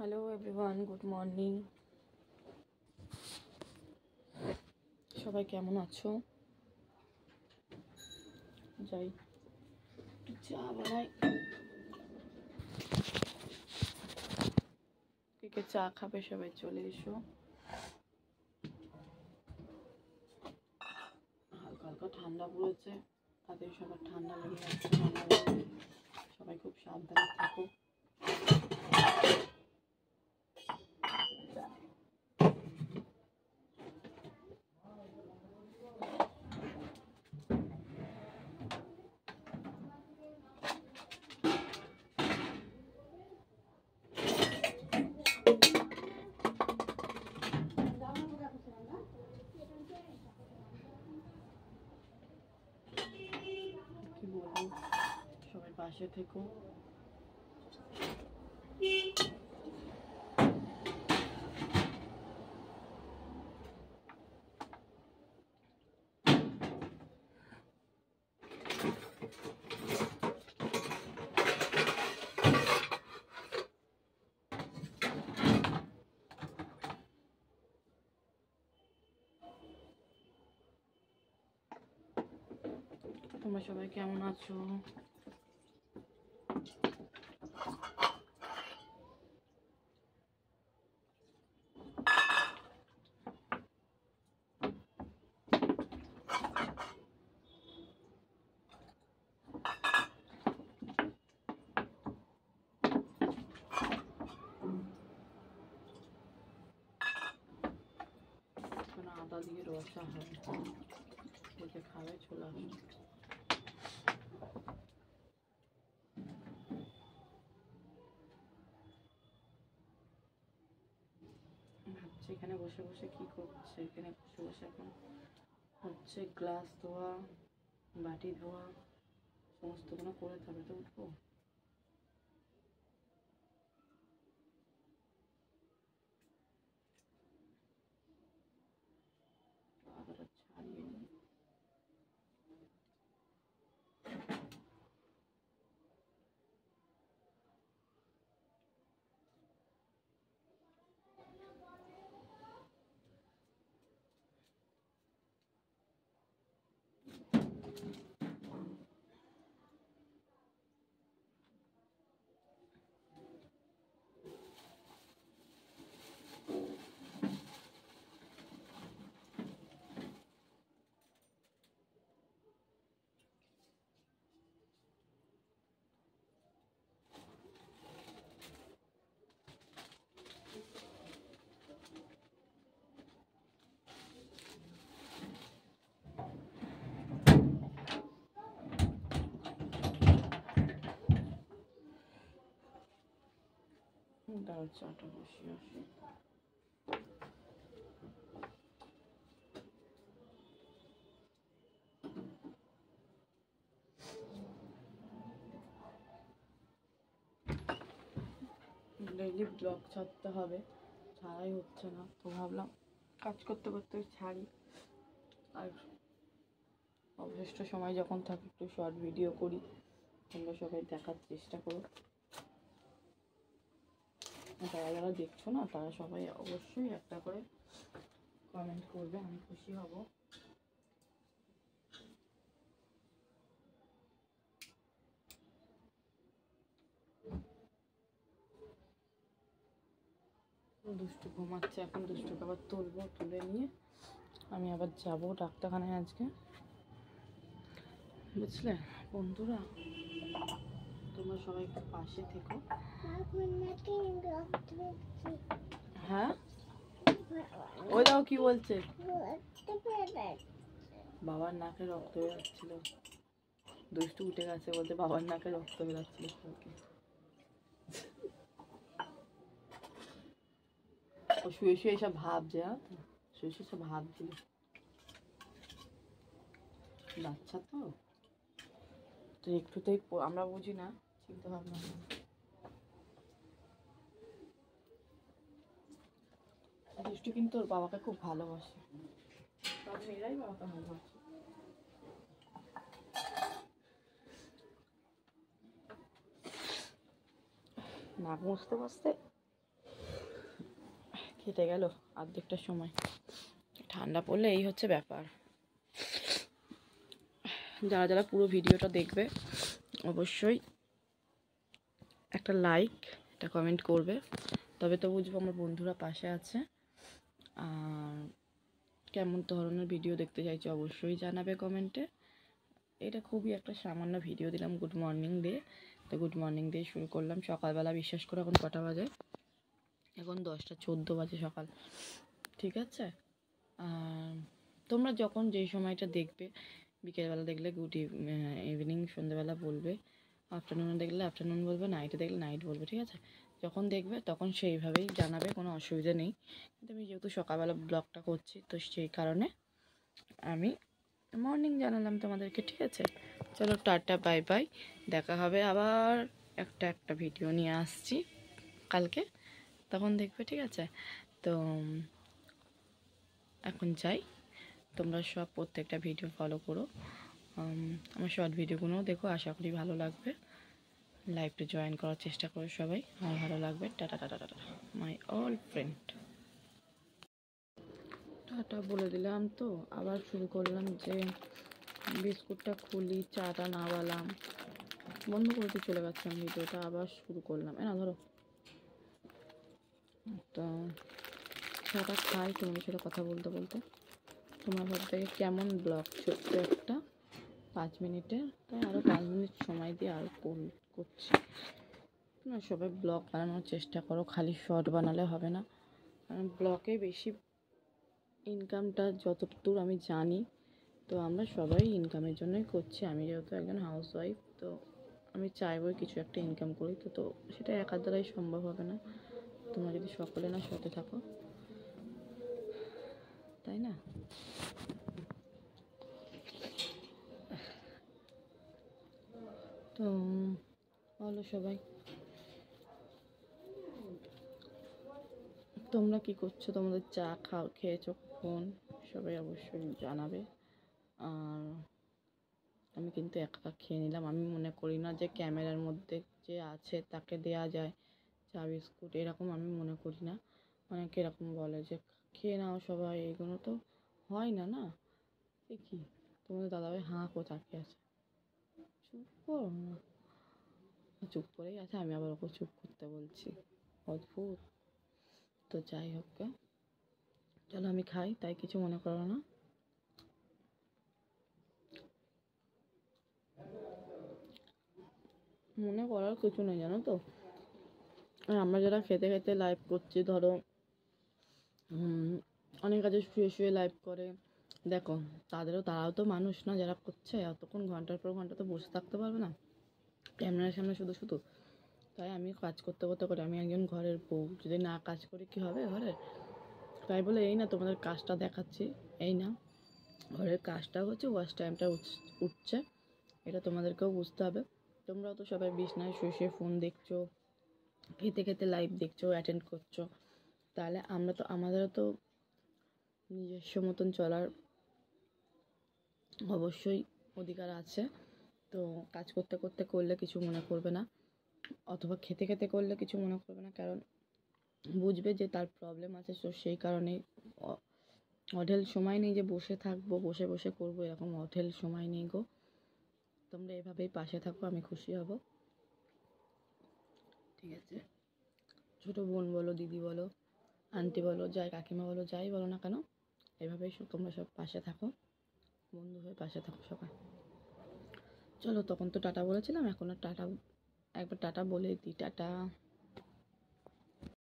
Hello everyone, good morning. সবাই কেমন আছো? যাই একটু চা বানাই। কে চা খাবে সবাই চলে এসো। হালকা হালকা ঠান্ডা পড়েছে, তাদের সবার ঠান্ডা লেগে যাচ্ছে। সবাই খুব সাবধানে থাকো। কি বলবো, সবাই পাশে থেকো। তোমরা সবাই কেমন আছো? আদা দিয়ে রসা হয়, খাবে চলে আসো। এখানে বসে বসে কি করছে? এখানে বসে বসে এখন হচ্ছে গ্লাস ধোয়া, বাটি ধোয়া, সমস্তগুলো করে তবে তো উঠবো। ছাড়িয়ে নিই। দাঁড়াও, চাটা বসিয়ে আসি। ডেইলি ব্লগ ছাড়তে হবে, ছাড়াই হচ্ছে না, তো ভাবলাম কাজ করতে করতে ছাড়ি। আর অবশিষ্ট সময় যখন থাকে একটু শর্ট ভিডিও করি, তোমরা সবাই দেখার চেষ্টা করো। যারা যারা দেখছো না তারা সবাই অবশ্যই একটা করে কমেন্ট করবে, আমি খুশি হব। দুষ্টু ঘুমাচ্ছে, এখন দুষ্টুকে আবার তুলবো, তুলে নিয়ে আমি আবার যাবো ডাক্তারখানায় আজকে, বুঝলে বন্ধুরা। তোমরা সবাই একটু পাশে থেকো। হ্যাঁ, ওই দাও কি বলছে, বাবার নাকে রক্ত বেরোচ্ছিল। দুষ্টু উঠে গেছে, বলতে বাবার নাকে রক্ত বেরোচ্ছিল। ও শুয়ে শুয়ে এসব ভাবছে, শুয়ে শুয়ে সব ভাবছিল। বাচ্চা তো একটুতেই আমরা বুঝি না, চিন্তা ভাবনা। দুষ্টু কিন্তু ওর বাবাকে খুব ভালোবাসে, সব মেয়েরাই বাবাকে ভালোবাসে। নাক মুছতে মুছতে খেতে গেল অর্ধেকটা সময়। ঠান্ডা পড়লে এই হচ্ছে ব্যাপার। যারা যারা পুরো ভিডিওটা দেখবে অবশ্যই একটা লাইক, একটা কমেন্ট করবে, তবে তো বুঝবো আমার বন্ধুরা পাশে আছে। আর কেমন ধরনের ভিডিও দেখতে চাইছো অবশ্যই জানাবে কমেন্টে। এটা খুবই একটা সামান্য ভিডিও দিলাম গুড মর্নিং ডে। তো গুড মর্নিং দিয়ে শুরু করলাম সকালবেলা। বিশ্বাস করে এখন কটা বাজে? এখন 10:14 বাজে সকাল। ঠিক আছে? আর তোমরা যখন যেই সময়টা দেখবে, বিকেলবেলা দেখলে গুড ইভিনিং, সন্ধ্যেবেলা বলবে, আফটারনুনে দেখলে আফটারনুন বলবে, নাইটে দেখলে নাইট বলবে। ঠিক আছে? যখন দেখবে তখন সেইভাবেই জানাবে, কোনো অসুবিধা নেই। কিন্তু আমি যেহেতু সকালবেলা ব্লগটা করছি তো সেই কারণে আমি মর্নিং জানালাম তোমাদেরকে। ঠিক আছে? চলো টাটা, বাই বাই। দেখা হবে আবার একটা ভিডিও নিয়ে আসছি কালকে, তখন দেখবে। ঠিক আছে? তো এখন যাই, তোমরা সব প্রত্যেকটা ভিডিও ফলো করো, আমার শর্ট ভিডিওগুলোও দেখো, আশা করি ভালো লাগবে। লাইভটা জয়েন করার চেষ্টা করো সবাই, আমার ভালো লাগবে। Tata tata tata my all friend. Tata বলে দিলাম তো আবার শুরু করলাম যে বিস্কুটটা খুলি, চাটা নাওয়ালাম, বন্ধ করতে চলে গেছিলাম ভিডিওটা, আবার শুরু করলাম। না ধরো, তো চাটা খাই তোমাদের সাথে কথা বলতে বলতে। তোমার ঘর থেকে কেমন ব্লগ, ছোট্ট একটা 5 মিনিটের, তাই আরও 5 মিনিট সময় দিয়ে আর করছি। তোমরা সবাই ব্লগ বানানোর চেষ্টা করো, খালি শর্ট বানালে হবে না, কারণ ব্লগে বেশি ইনকামটা যতদূর আমি জানি। তো আমরা সবাই ইনকামের জন্যই করছি। আমি যেহেতু একজন হাউসওয়াইফ, তো আমি চাইবো কিছু একটা ইনকাম করি। তো সেটা একার দ্বারাই সম্ভব হবে না, তোমরা যদি সকলে না সাথে থাকো, তাই না? তো বলো সবাই, তোমরা কি করছো? তোমাদের চা খেয়েছো কখন? সবাই অবশ্যই জানাবে। আর আমি কিন্তু একা খেয়ে নিলাম। আমি মনে করি না যে ক্যামেরার মধ্যে যে আছে তাকে দেয়া যায় চা বিস্কুট, এরকম আমি মনে করি না। অনেকে এরকম বলে যে খেয়ে নাও সবাই, এগুলো তো হয় না, না? এ কি, তোমাদের দাদাভাই হাঁ করে তাকিয়ে আছে, চুপ করো না। চুপ করেই আছে, আমি আবার ওকে চুপ করতে বলছি, অদ্ভুত। তো যাই হোক, চলো আমি খাই, তাই কিছু মনে করো না। মনে করার কিছু নেই, জানো তো। আর আমরা যারা খেতে খেতে লাইভ করছি, ধরো অনেক কাজে শুয়ে শুয়ে লাইভ করে, দেখো তারাও তো মানুষ না যারা করছে। এতক্ষণ ঘন্টার পর ঘন্টা তো বসে থাকতে পারবে না ক্যামেরার সামনে শুধু শুধু। তাই আমি কাজ করতে করতে করে, আমি একজন ঘরের বউ, যদি না কাজ করি কী হবে ঘরের? তাই বলে এই না তোমাদের কাজটা দেখাচ্ছি, এই না, ঘরের কাজটা হচ্ছে, ওয়াচ টাইমটা উঠছে, এটা তোমাদেরকেও বুঝতে হবে। তোমরাও তো সবাই বিছনায় শুয়ে শুয়ে ফোন দেখছো, খেতে খেতে লাইভ দেখছো, অ্যাটেন্ড করছো, তাহলে আমাদেরও তো নিজস্ব মতন চলার অবশ্যই অধিকার আছে। তো কাজ করতে করতে করলে কিছু মনে করবে না, অথবা খেতে খেতে করলে কিছু মনে করবে না, কারণ বুঝবে যে তার প্রবলেম আছে। তো সেই কারণে অঢেল সময় নেই যে বসে থাকবো, বসে বসে করবো, এরকম অঢেল সময় নেই গো। তোমরা এভাবেই পাশে থাকো, আমি খুশি হব। ঠিক আছে? ছোটো বোন বলো, দিদি বলো, আন্টি বলো, যাই কাকিমা বলো, যাই বলো না কেন, এভাবেই তোমরা সব পাশে থাকো, বন্ধু হয়ে পাশে থাকো সবাই। চলো, তখন তো টাটা বলেছিলাম, এখন আর টাটা, একবার টাটা বলে দিই, টাটা।